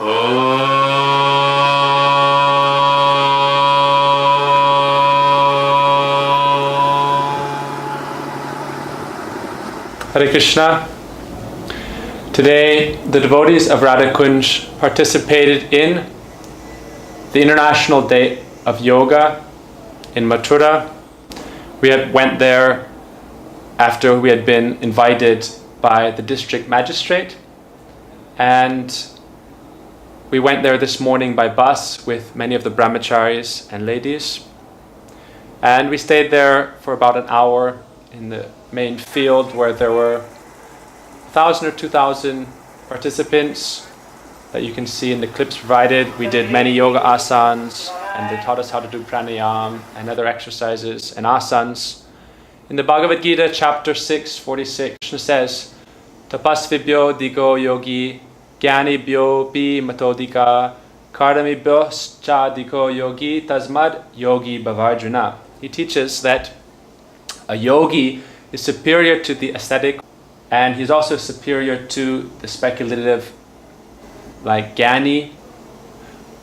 Hare Krishna. Today, the devotees of Radhe Kunj participated in the International Day of Yoga in Mathura. We went there after we had been invited by the district magistrate, and we went there this morning by bus with many of the brahmacharis and ladies, and we stayed there for about an hour in the main field where there were 1,000 or 2,000 participants that you can see in the clips provided. We did many yoga asanas, and they taught us how to do pranayam and other exercises and asanas. In the Bhagavad Gita, chapter 6:46, Krishna says, Tapasvibhyo digo yogi, jnanibhyo pi matodika, karamibhyo cha digo yogi, tasmad yogi bhavarjuna. He teaches that a yogi is superior to the ascetic, and he's also superior to the speculative, like Jnani,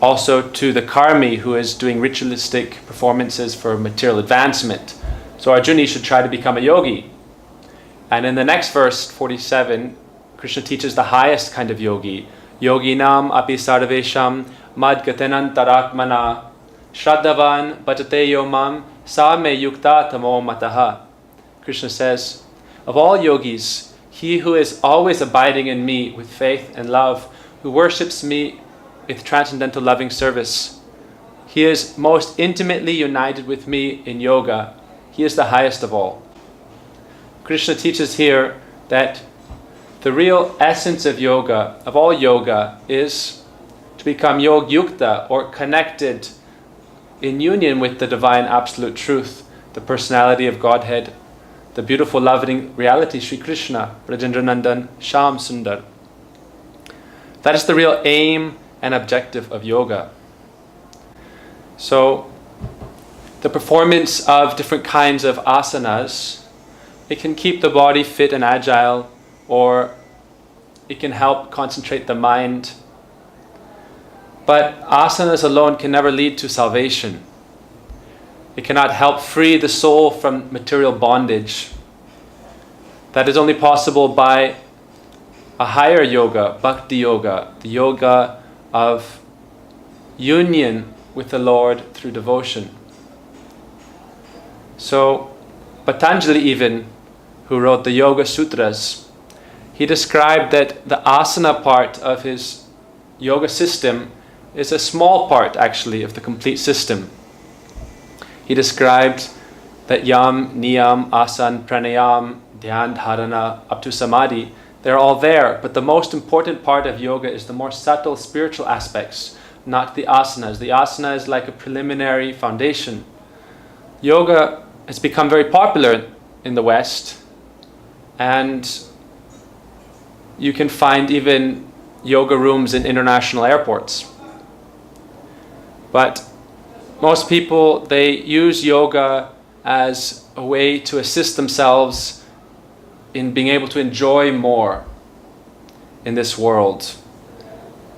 also to the karmi who is doing ritualistic performances for material advancement. So Arjuna should try to become a yogi. And in the next verse, 47, Krishna teaches the highest kind of yogi. Yoginam api sarvesham madgatenan taratmana shraddhavan bhatate yomam sa me yukta tamo mataha. Krishna says, of all yogis, he who is always abiding in me with faith and love, who worships me with transcendental loving service, he is most intimately united with me in yoga. He is the highest of all. Krishna teaches here that the real essence of yoga, of all yoga, is to become yog yukta, or connected in union with the divine absolute truth, the personality of Godhead, the beautiful loving reality, Sri Krishna, Rajendra Nandan, Shyam Sundar. That is the real aim and objective of yoga. So, the performance of different kinds of asanas, it can keep the body fit and agile, or it can help concentrate the mind. But asanas alone can never lead to salvation. It cannot help free the soul from material bondage. That is only possible by a higher yoga, Bhakti Yoga, the yoga of union with the Lord through devotion. So, Patanjali even, who wrote the Yoga Sutras, he described that the asana part of his yoga system is a small part, actually, of the complete system. He described that yam, niyam, asan, pranayam, dhyan, dharana, up to samadhi, they're all there, but the most important part of yoga is the more subtle spiritual aspects, not the asanas. The asana is like a preliminary foundation. Yoga has become very popular in the West, and you can find even yoga rooms in international airports. But most people, they use yoga as a way to assist themselves in being able to enjoy more in this world.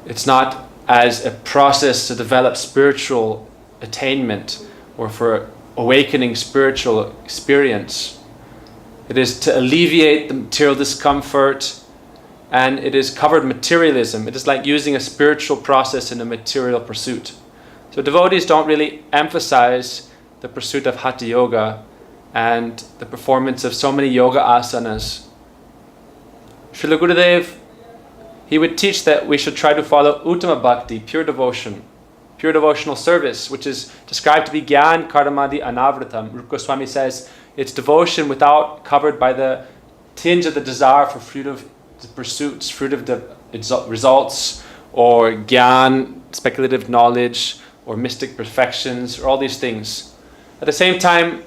It's not as a process to develop spiritual attainment or for awakening spiritual experience. It is to alleviate the material discomfort, and it is covered materialism. It is like using a spiritual process in a material pursuit. So devotees don't really emphasize the pursuit of Hatha Yoga and the performance of so many yoga asanas. Srila Gurudev, he would teach that we should try to follow Uttama Bhakti, pure devotion, pure devotional service, which is described to be Gyan Karamadi Anavratam. Rupa Goswami says it's devotion without covered by the tinge of the desire for fruit of the pursuits, fruit of the results, or Gyan, speculative knowledge, or mystic perfections, or all these things. At the same time,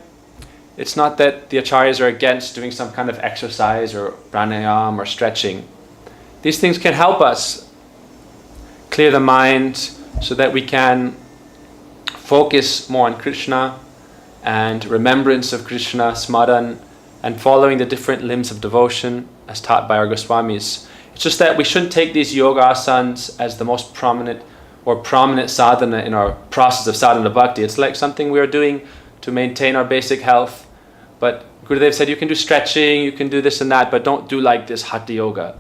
it's not that the acharyas are against doing some kind of exercise or pranayam or stretching. These things can help us clear the mind so that we can focus more on Krishna and remembrance of Krishna, smaran, and following the different limbs of devotion as taught by our Goswamis. It's just that we shouldn't take these yoga asanas as the most prominent sadhana in our process of sadhana bhakti. It's like something we are doing to maintain our basic health. But Gurudev said you can do stretching, you can do this and that, but don't do like this hatha yoga.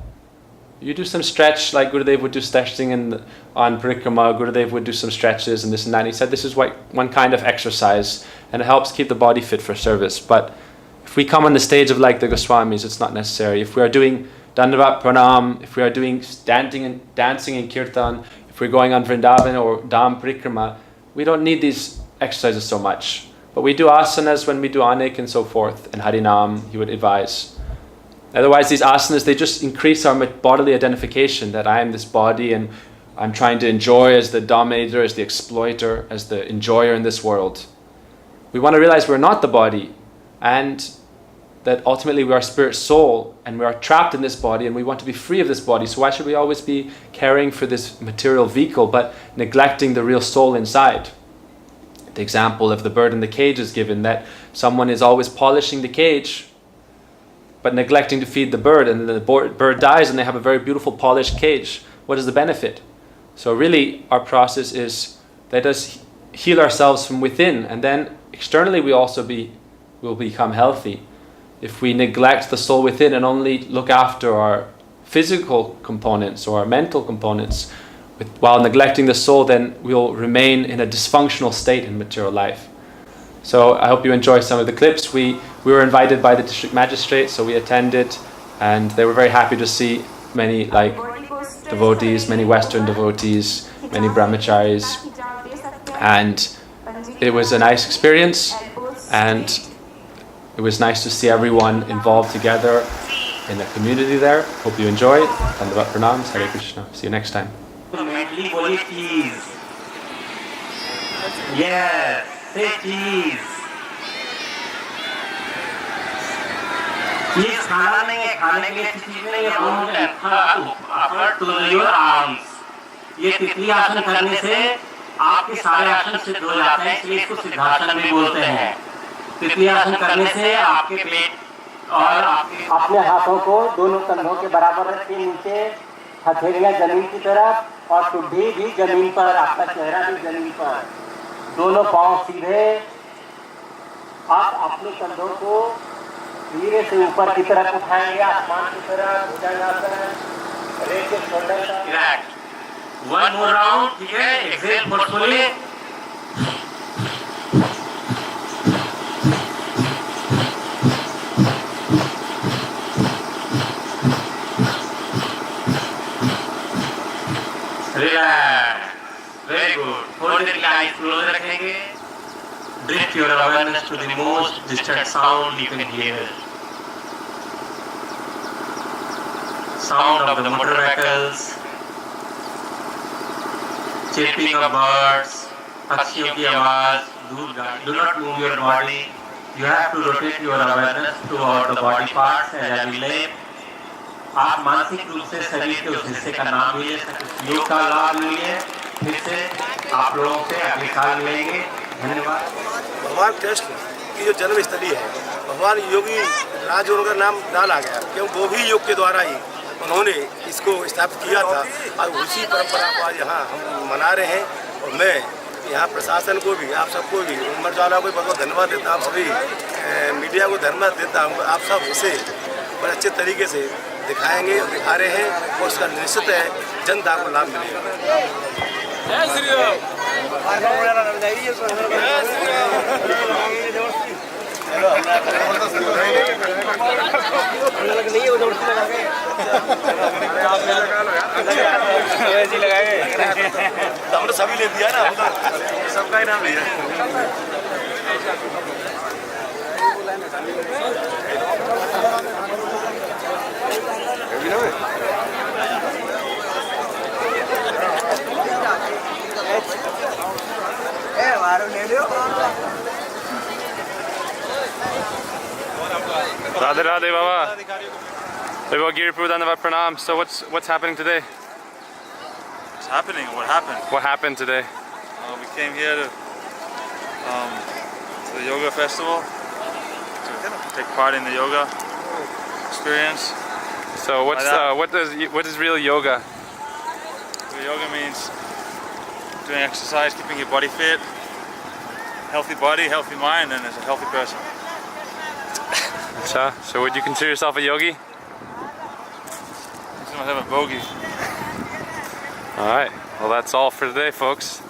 You do some stretch, like Gurudev would do stretching on parikrama. Gurudev would do some stretches and this and that. And he said this is one kind of exercise, and it helps keep the body fit for service. But if we come on the stage of like the Goswamis, it's not necessary. If we are doing Dandavat Pranam, if we are doing dancing in Kirtan, if we're going on Vrindavan or Dham Parikrama, we don't need these exercises so much. But we do asanas when we do anek and so forth, and Harinam, he would advise. Otherwise, these asanas, they just increase our bodily identification that I am this body and I'm trying to enjoy as the dominator, as the exploiter, as the enjoyer in this world. We want to realize we're not the body, and that ultimately we are spirit soul and we are trapped in this body and we want to be free of this body. So why should we always be caring for this material vehicle but neglecting the real soul inside? The example of the bird in the cage is given, that someone is always polishing the cage but neglecting to feed the bird, and the bird dies and they have a very beautiful polished cage. What is the benefit? So really our process is, let us heal ourselves from within, and then externally we also will become healthy. If we neglect the soul within and only look after our physical components or our mental components while neglecting the soul, then we'll remain in a dysfunctional state in material life. So I hope you enjoy some of the clips. We were invited by the district magistrate, so we attended, and they were very happy to see many devotees, many Western devotees, many brahmacharis, and it was a nice experience, and it was nice to see everyone involved together in the community there. Hope you enjoy. Dandavat pranams. Hare Krishna. See you next time. Yes, say cheese. Cheese खाना नहीं है, खाने के लिए चीज नहीं है, don't effort to your arms. ये तितली आसन करने से आपके सारे आसन सिद्ध हो जाते हैं, इसलिए इसको सिद्धासन भी बोलते हैं. तितली आसन करने से आपके पेट और अपने हाथों को दोनों कंधों के बराबर रखिए, नीचे हथेलियां जमीन की तरफ और टुड्डी भी जमीन पर, आपका चेहरा भी जमीन पर, दोनों पांव सीधे. आप अपने कंधों को धीरे से ऊपर की तरफ उठाएंगे, आसमान की तरफ, भुजंगासन, रेखे शोल्डर तक. वन मोर राउंड, ठीक है. Exhale forcefully. Very good. Folded eyes close रखेंगे. Drift your awareness to the most distant sound you can hear. Sound of the motor vehicles, chirping of birds, पक्षियों की आवाज, दूर गाड़ी. Do not move your body. You have to rotate your awareness toward the body parts as I will lay. आप मानसिक रूप से शरीर के उस हिस्से का नाम भी ले सकते, योग का लाभ लीजिए. फिर से आप लोगों से अगले साल मिलेंगे. धन्यवाद. भगवान कृष्ण की जो जन्म स्थली है, भगवान योगी राज उनका नाम डाला गया क्योंकि वो भी योग के द्वारा ही उन्होंने इसको स्थापित किया था, और उसी परंपरा को आज यहाँ हम मना रहे हैं. और मैं यहाँ प्रशासन को भी, आप सबको भी, उमर वाला को बहुत धन्यवाद देता हूँ, आप सभी मीडिया को धन्यवाद देता हूँ. आप सब इसे बड़े अच्छे तरीके से दिखाएंगे और दिखा रहे हैं, और उसका निश्चित है जनता को लाभ मिलेगा. जय श्री राम. हमने सभी ले दिया ना, सबका ही नाम लिया. Radhe Radhe Baba. Giripu Dandavat Pranam. So what's happening today? What's happening? What happened? What happened today? We came here to the yoga festival to take part in the yoga experience. So what is real yoga? So yoga means doing exercise, keeping your body fit, healthy body, healthy mind, and as a healthy person. Acha. So would you consider yourself a yogi? I consider myself a bogey. All right. Well, that's all for today, folks.